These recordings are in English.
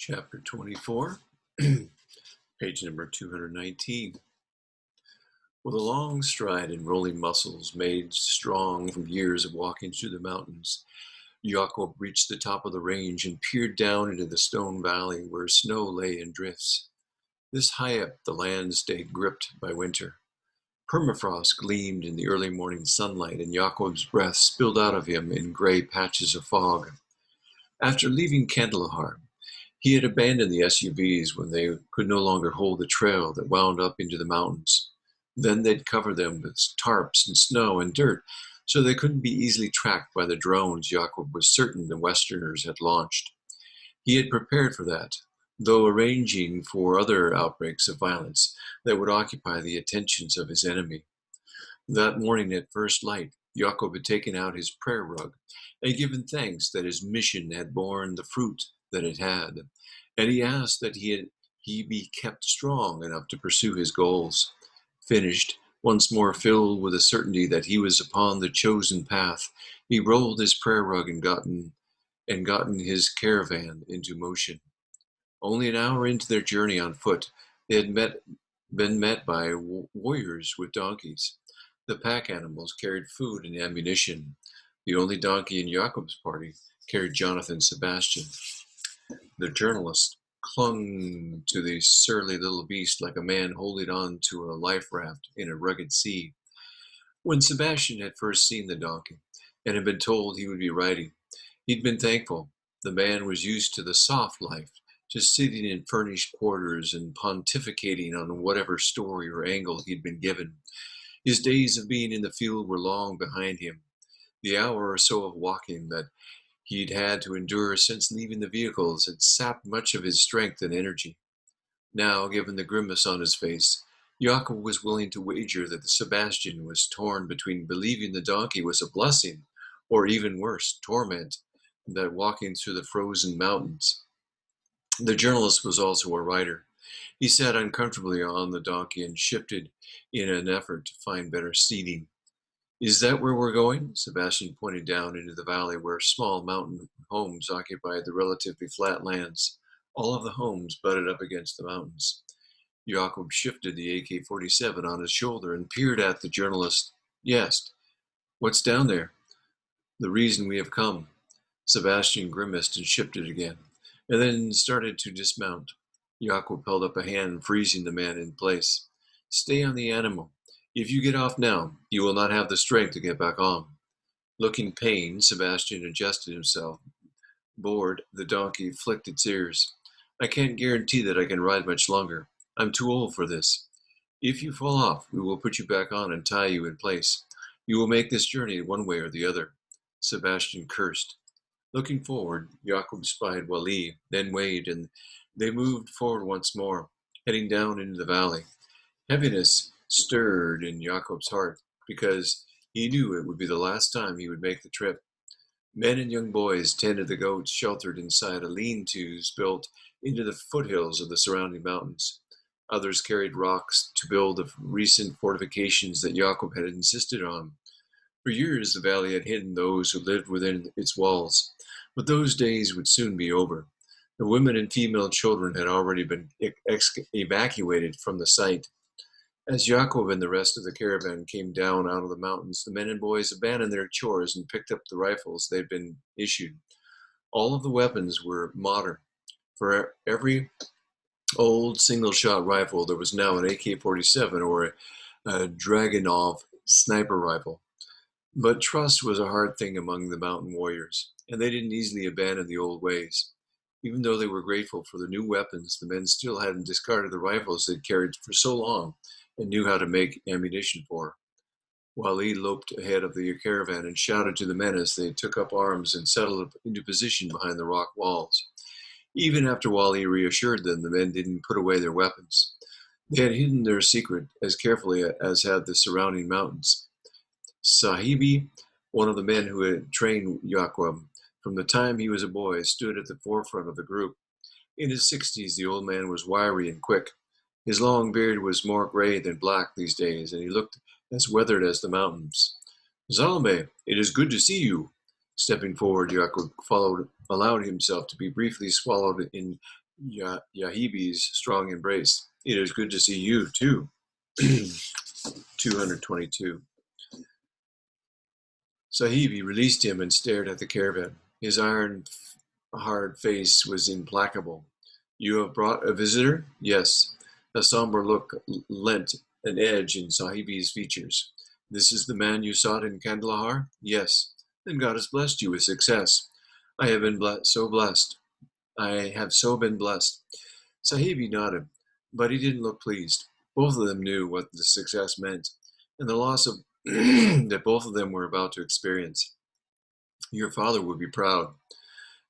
Chapter 24, page number 219. With a long stride and rolling muscles made strong from years of walking through the mountains, Jacob reached the top of the range and peered down into the stone valley where snow lay in drifts. This high up, the land stayed gripped by winter. Permafrost gleamed in the early morning sunlight, and Jacob's breath spilled out of him in gray patches of fog. After leaving Kandahar, he had abandoned the SUVs when they could no longer hold the trail that wound up into the mountains. Then they'd cover them with tarps and snow and dirt, so they couldn't be easily tracked by the drones Jacob was certain the Westerners had launched. He had prepared for that, though arranging for other outbreaks of violence that would occupy the attentions of his enemy. That morning at first light, Jacob had taken out his prayer rug and given thanks that his mission had borne the fruit that it had, and he asked that he be kept strong enough to pursue his goals. Finished, once more filled with the certainty that he was upon the chosen path, he rolled his prayer rug and gotten his caravan into motion. Only an hour into their journey on foot, they had been met by warriors with donkeys. The pack animals carried food and ammunition. The only donkey in Jacob's party carried Jonathan Sebastian. The journalist clung to the surly little beast like a man holding on to a life raft in a rugged sea. When Sebastian had first seen the donkey and had been told he would be riding, he'd been thankful. The man was used to the soft life, just sitting in furnished quarters and pontificating on whatever story or angle he'd been given. His days of being in the field were long behind him. The hour or so of walking that he'd had to endure since leaving the vehicles had sapped much of his strength and energy. Now, given the grimace on his face, Jacob was willing to wager that the Sebastian was torn between believing the donkey was a blessing, or even worse, torment, that walking through the frozen mountains. The journalist was also a rider. He sat uncomfortably on the donkey and shifted in an effort to find better seating. Is that where we're going? Sebastian pointed down into the valley where small mountain homes occupied the relatively flat lands. All of the homes butted up against the mountains. Jacob shifted the AK-47 on his shoulder and peered at the journalist. Yes. What's down there? The reason we have come. Sebastian grimaced and shifted again, and then started to dismount. Jacob held up a hand, freezing the man in place. Stay on the animal. If you get off now, you will not have the strength to get back on. Looking pained, Sebastian adjusted himself. Bored, the donkey flicked its ears. I can't guarantee that I can ride much longer. I'm too old for this. If you fall off, we will put you back on and tie you in place. You will make this journey one way or the other. Sebastian cursed. Looking forward, Jacob spied Wali, then Wade, and they moved forward once more, heading down into the valley. Heaviness stirred in Jacob's heart, because he knew it would be the last time he would make the trip. Men and young boys tended the goats sheltered inside a lean-tos built into the foothills of the surrounding mountains. Others carried rocks to build the recent fortifications that Jacob had insisted on. For years the valley had hidden those who lived within its walls, but those days would soon be over. The women and female children had already been evacuated from the site. As Jacob and the rest of the caravan came down out of the mountains, the men and boys abandoned their chores and picked up the rifles they'd been issued. All of the weapons were modern. For every old single-shot rifle, there was now an AK-47 or a Dragunov sniper rifle. But trust was a hard thing among the mountain warriors, and they didn't easily abandon the old ways. Even though they were grateful for the new weapons, the men still hadn't discarded the rifles they'd carried for so long and knew how to make ammunition for. Wali loped ahead of the caravan and shouted to the men as they took up arms and settled into position behind the rock walls. Even after Wali reassured them, the men didn't put away their weapons. They had hidden their secret as carefully as had the surrounding mountains. Sahibi, one of the men who had trained Jacob from the time he was a boy, stood at the forefront of the group. In his 60s, the old man was wiry and quick. His long beard was more gray than black these days, and he looked as weathered as the mountains. Zalme, it is good to see you. Stepping forward, Jacob allowed himself to be briefly swallowed in Yahibi's strong embrace. It is good to see you, too. 222. Sahibi released him and stared at the caravan. His iron hard face was implacable. You have brought a visitor? Yes. A somber look lent an edge in Sahibi's features. This is the man you sought in Kandahar? Yes. Then God has blessed you with success. I have been so blessed. I have so been blessed. Sahibi nodded, but he didn't look pleased. Both of them knew what the success meant, and the loss of that both of them were about to experience. Your father would be proud.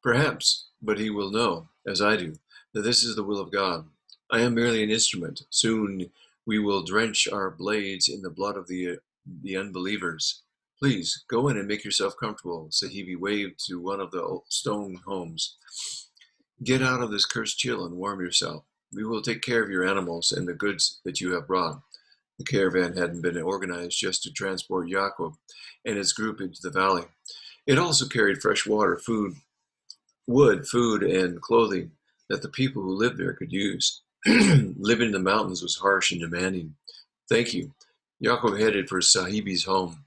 Perhaps, but he will know, as I do, that this is the will of God. I am merely an instrument. Soon we will drench our blades in the blood of the unbelievers. Please, go in and make yourself comfortable. Sahibi waved to one of the stone homes. Get out of this cursed chill and warm yourself. We will take care of your animals and the goods that you have brought. The caravan hadn't been organized just to transport Jacob and his group into the valley. It also carried fresh water, wood, food, and clothing that the people who lived there could use. Living in the mountains was harsh and demanding. Thank you. Jacob headed for Sahibi's home.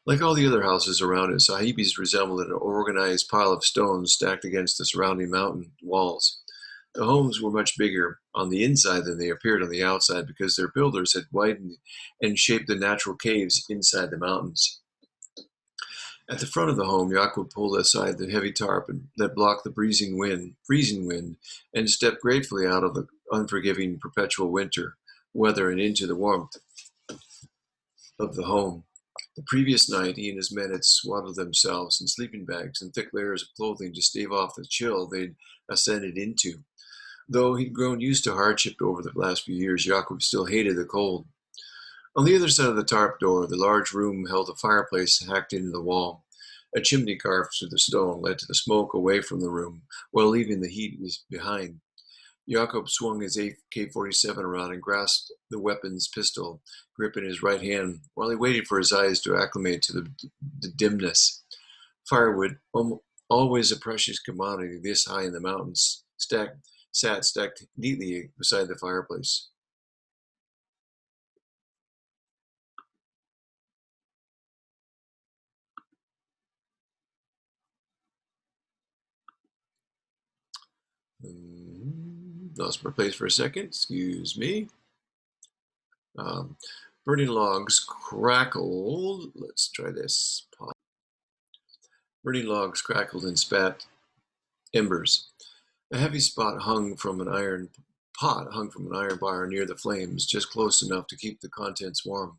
Like all the other houses around it, Sahibi's resembled an organized pile of stones stacked against the surrounding mountain walls. The homes were much bigger on the inside than they appeared on the outside because their builders had widened and shaped the natural caves inside the mountains. At the front of the home, Jacob pulled aside the heavy tarp that blocked the freezing wind, and stepped gratefully out of the unforgiving perpetual winter weather and into the warmth of the home. The previous night, he and his men had swaddled themselves in sleeping bags and thick layers of clothing to stave off the chill they'd ascended into. Though he'd grown used to hardship over the last few years, Jacob still hated the cold. On the other side of the tarp door, the large room held a fireplace hacked into the wall. A chimney carved through the stone led to the smoke away from the room, while leaving the heat behind. Jacob swung his AK-47 around and grasped the weapon's pistol grip in his right hand while he waited for his eyes to acclimate to the dimness. Firewood, always a precious commodity this high in the mountains, sat stacked neatly beside the fireplace. Lost my place for a second, excuse me. Um, Burning logs crackled. Let's try this. Burning logs crackled and spat embers. A heavy hung from an iron bar near the flames, just close enough to keep the contents warm.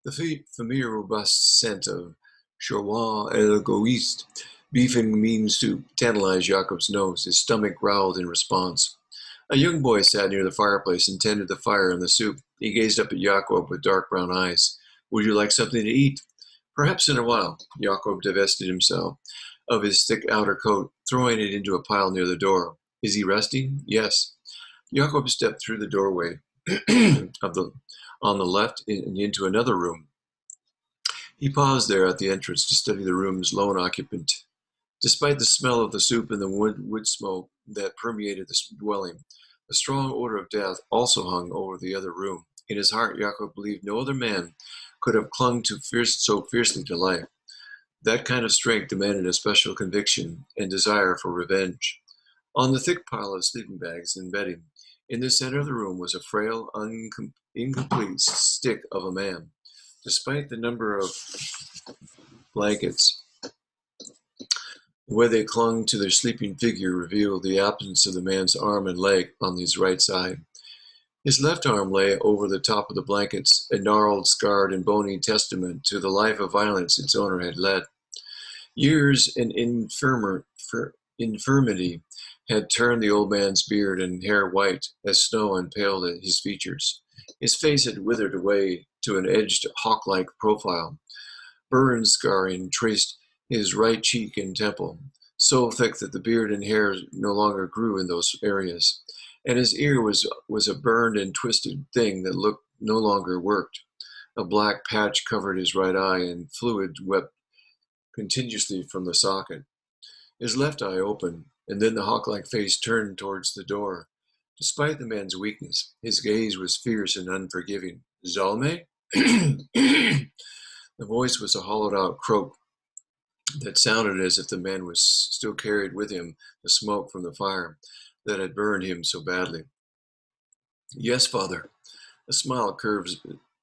The familiar robust scent of Chorwa Egoist beef and bean soup tantalized Jacob's nose. His stomach growled in response. A young boy sat near the fireplace and tended the fire and the soup. He gazed up at Jacob with dark brown eyes. Would you like something to eat? Perhaps in a while. Jacob divested himself of his thick outer coat, throwing it into a pile near the door. Is he resting? Yes. Jacob stepped through the doorway on the left and into another room. He paused there at the entrance to study the room's lone occupant. Despite the smell of the soup and the wood smoke that permeated the dwelling, a strong odor of death also hung over the other room. In his heart, Jacob believed no other man could have clung so fiercely to life. That kind of strength demanded a special conviction and desire for revenge. On the thick pile of sleeping bags and bedding, in the center of the room was a frail, incomplete stick of a man. Despite the number of blankets, the way they clung to their sleeping figure revealed the absence of the man's arm and leg on his right side. His left arm lay over the top of the blankets, a gnarled, scarred, and bony testament to the life of violence its owner had led. Years and infirmity had turned the old man's beard and hair white as snow and paled his features. His face had withered away to an edged, hawk-like profile. Burn scarring traced his right cheek and temple, so thick that the beard and hair no longer grew in those areas, and his ear was a burned and twisted thing that no longer worked. A black patch covered his right eye, and fluid wept continuously from the socket. His left eye open, and then the hawk-like face turned towards the door. Despite the man's weakness, his gaze was fierce and unforgiving. Zalme? The voice was a hollowed-out croak that sounded as if the man was still carried with him the smoke from the fire that had burned him so badly. Yes, father. A smile curved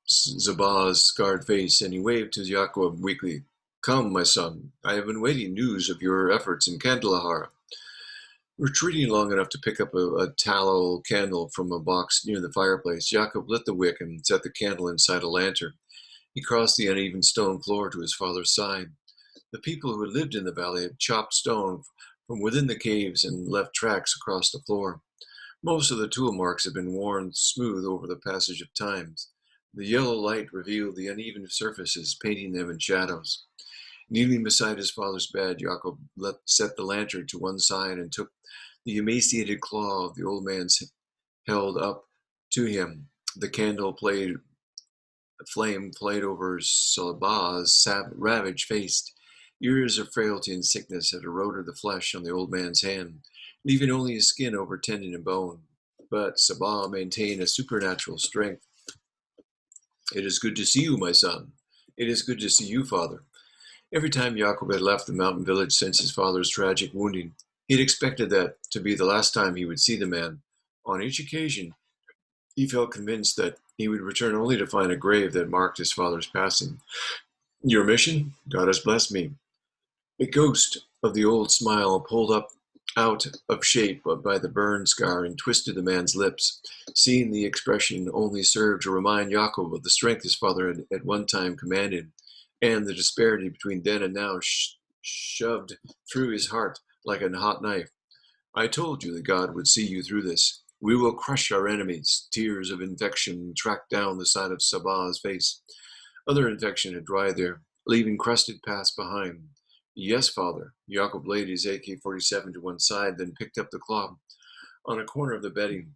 Zabah's scarred face, and he waved to Yaakov weakly. Come, my son. I have been waiting news of your efforts in Kandahar. Retreating long enough to pick up a tallow candle from a box near the fireplace, Yaakov lit the wick and set the candle inside a lantern. He crossed the uneven stone floor to his father's side. The people who had lived in the valley had chopped stone from within the caves and left tracks across the floor. Most of the tool marks had been worn smooth over the passage of time. The yellow light revealed the uneven surfaces, painting them in shadows. Kneeling beside his father's bed, Jacob set the lantern to one side and took the emaciated claw of the old man's held up to him. The flame played over Salabah's ravaged face. Years of frailty and sickness had eroded the flesh on the old man's hand, leaving only his skin over tendon and bone. But Sabah maintained a supernatural strength. It is good to see you, my son. It is good to see you, father. Every time Jacob had left the mountain village since his father's tragic wounding, he had expected that to be the last time he would see the man. On each occasion, he felt convinced that he would return only to find a grave that marked his father's passing. Your mission? God has blessed me. A ghost of the old smile pulled up out of shape by the burn scar and twisted the man's lips. Seeing the expression only served to remind Jacob of the strength his father had at one time commanded, and the disparity between then and now shoved through his heart like a hot knife. I told you that God would see you through this. We will crush our enemies. Tears of infection tracked down the side of Sabah's face. Other infection had dried there, leaving crusted paths behind. Yes, father. Jacob laid his AK-47 to one side, then picked up the cloth. On a corner of the bedding,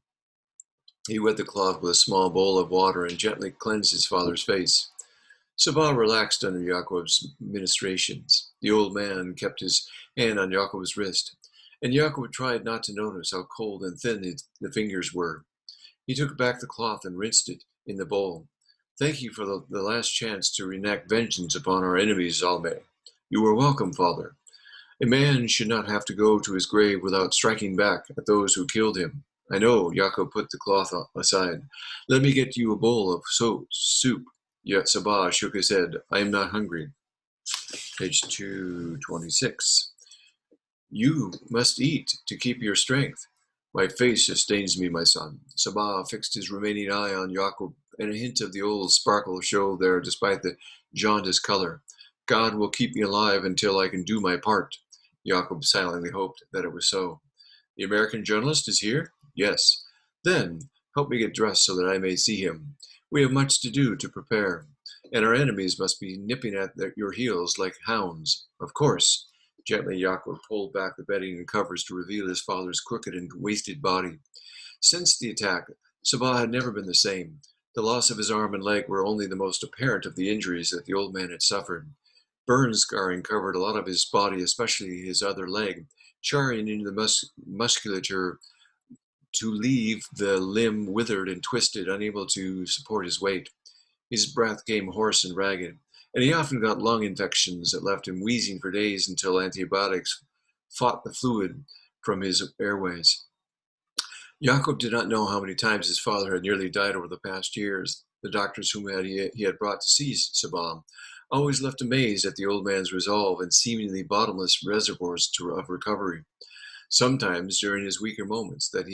he wet the cloth with a small bowl of water and gently cleansed his father's face. Sabah relaxed under Jacob's ministrations. The old man kept his hand on Jacob's wrist, and Jacob tried not to notice how cold and thin the fingers were. He took back the cloth and rinsed it in the bowl. Thank you for the last chance to enact vengeance upon our enemies, Zalme. You are welcome, father. A man should not have to go to his grave without striking back at those who killed him. I know. Jacob put the cloth aside. Let me get you a bowl of soup. Yet Sabah shook his head. I am not hungry. Page 226. You must eat to keep your strength. My face sustains me, my son. Sabah fixed his remaining eye on Jacob, and a hint of the old sparkle showed there despite the jaundiced color. God will keep me alive until I can do my part. Jacob silently hoped that it was so. The American journalist is here? Yes. Then, help me get dressed so that I may see him. We have much to do to prepare, and our enemies must be nipping at your heels like hounds. Of course. Gently, Jacob pulled back the bedding and covers to reveal his father's crooked and wasted body. Since the attack, Sabah had never been the same. The loss of his arm and leg were only the most apparent of the injuries that the old man had suffered. Burn scarring covered a lot of his body, especially his other leg, charring into the musculature to leave the limb withered and twisted, unable to support his weight. His breath came hoarse and ragged, and he often got lung infections that left him wheezing for days until antibiotics fought the fluid from his airways. Jacob did not know how many times his father had nearly died over the past years. The doctors whom he had brought to see Sabah always left amazed at the old man's resolve and seemingly bottomless reservoirs of recovery. Sometimes, during his weaker moments that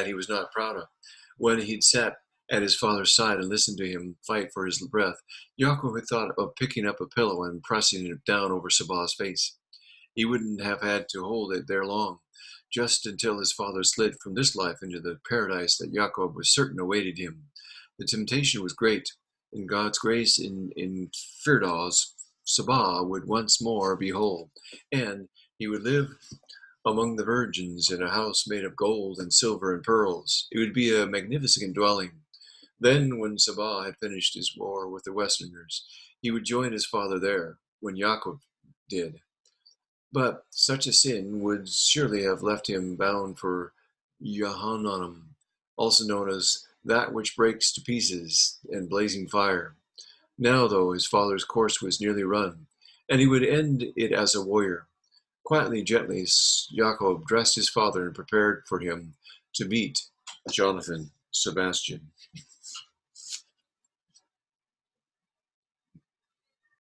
he was not proud of, when he'd sat at his father's side and listened to him fight for his breath, Yaakov had thought of picking up a pillow and pressing it down over Sabah's face. He wouldn't have had to hold it there long, just until his father slid from this life into the paradise that Yaakov was certain awaited him. The temptation was great. In God's grace, in Firdaus, Sabah would once more be whole, and he would live among the virgins in a house made of gold and silver and pearls. It would be a magnificent dwelling. Then, when Sabah had finished his war with the Westerners, he would join his father there, when Yaakov did. But such a sin would surely have left him bound for Jahannam, also known as that which breaks to pieces and blazing fire. Now, though, his father's course was nearly run, and he would end it as a warrior. Quietly, gently, Jacob dressed his father and prepared for him to meet Jonathan Sebastian.